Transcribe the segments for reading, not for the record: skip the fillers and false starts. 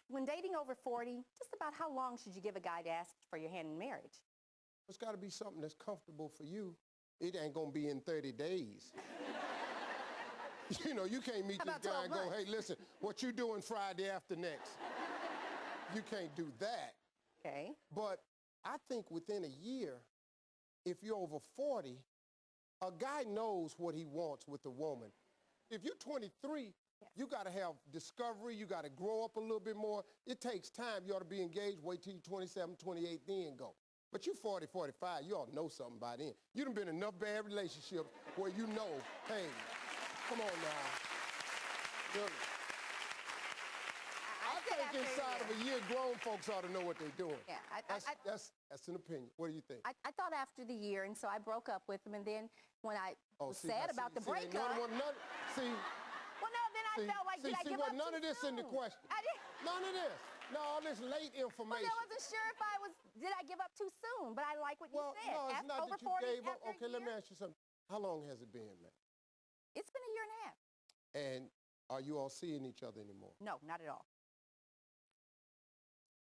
when dating over 40, just about how long should you give a guy to ask for your hand in marriage? It's got to be something that's comfortable for you. It ain't going to be in 30 days. You know, you can't meet this guy and go, hey, listen, what you doing Friday after next? You can't do that. Okay. But I think within a year, if you're over 40, a guy knows what he wants with a woman. If you're 23, you got to have discovery. You got to grow up a little bit more. It takes time. You ought to be engaged. Wait till you're 27, 28, then go. But you 40, 45, you ought to know something by then. You done been in enough bad relationships where you know, hey, come on now. Really. I think inside of a year, grown folks ought to know what they're doing. Yeah, that's an opinion. What do you think? I thought after the year, and so I broke up with him, and then when I was sad about the breakup. Well, no, then I felt like, did I give up none of this in the question. None of this. No, all this late information. Well, I wasn't sure if did I give up too soon, but I like what you said. No, it's not that you gave up. Okay, let me ask you something. How long has it been, man? It's been a year and a half. And are you all seeing each other anymore? No, not at all.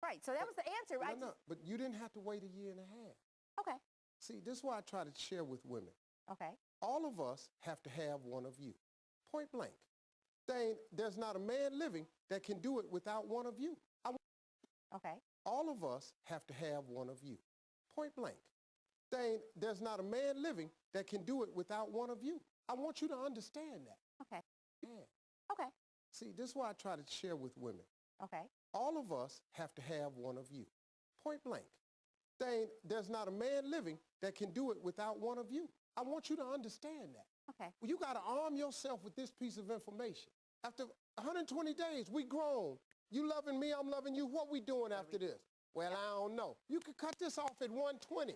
Right, so that was the answer, right? No, but you didn't have to wait a year and a half. Okay. See, this is why I try to share with women. Okay. All of us have to have one of you, point blank. There's not a man living that can do it without one of you. Okay. All of us have to have one of you, point blank. There's not a man living that can do it without one of you. I want you to understand that. Okay. Yeah. Okay. See, this is why I try to share with women. Okay. All of us have to have one of you, point blank. There's not a man living that can do it without one of you. I want you to understand that. Okay. Well, you got to arm yourself with this piece of information. After 120 days, we grown. You loving me, I'm loving you. What we doing after this? Well, I don't know. You could cut this off at 120.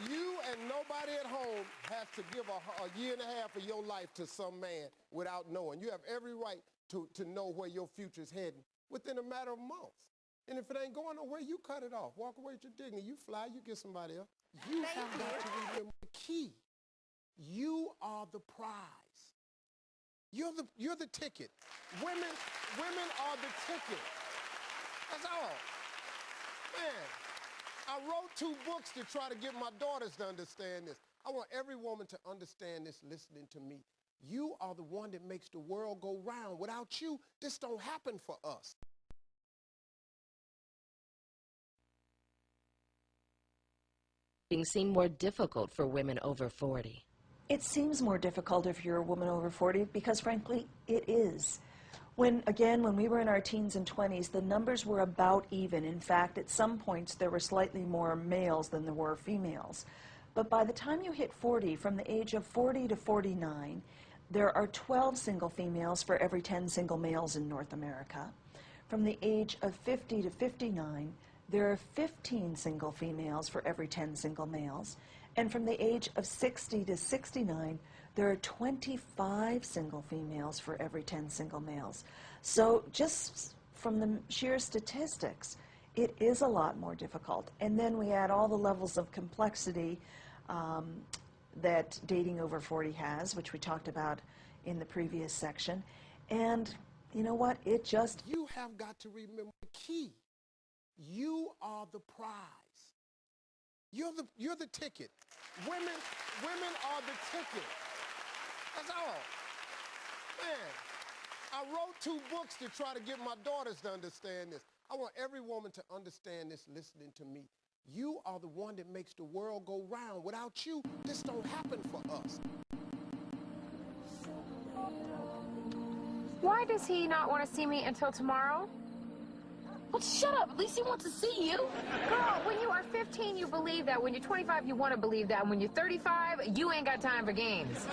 You and nobody at home has to give a year and a half of your life to some man without knowing. You have every right to know where your future's heading within a matter of months. And if it ain't going nowhere, you cut it off. Walk away with your dignity. You fly, you get somebody else. You have got to remember the key. You are the prize. You're the ticket. Women are the ticket. That's all. Man, I wrote 2 books to try to get my daughters to understand this. I want every woman to understand this listening to me. You are the one that makes the world go round. Without you, this don't happen for us. Seem more difficult for women over 40? It seems more difficult if you're a woman over 40 because, frankly, it is. When we were in our teens and 20s, the numbers were about even. In fact, at some points, there were slightly more males than there were females. But by the time you hit 40, from the age of 40 to 49, there are 12 single females for every 10 single males in North America. From the age of 50 to 59, there are 15 single females for every 10 single males. And from the age of 60 to 69, there are 25 single females for every 10 single males. So just from the sheer statistics, it is a lot more difficult. And then we add all the levels of complexity that dating over 40 has, which we talked about in the previous section. And you know what? It just... You have got to remember the key. You are the prize. You're the ticket. Women are the ticket. That's all. Man, I wrote 2 books to try to get my daughters to understand this. I want every woman to understand this listening to me. You are the one that makes the world go round. Without you, this don't happen for us. Why does he not want to see me until tomorrow? Well, shut up. At least he wants to see you. Girl, when you are 15, you believe that. When you're 25, you want to believe that. When you're 35, you ain't got time for games.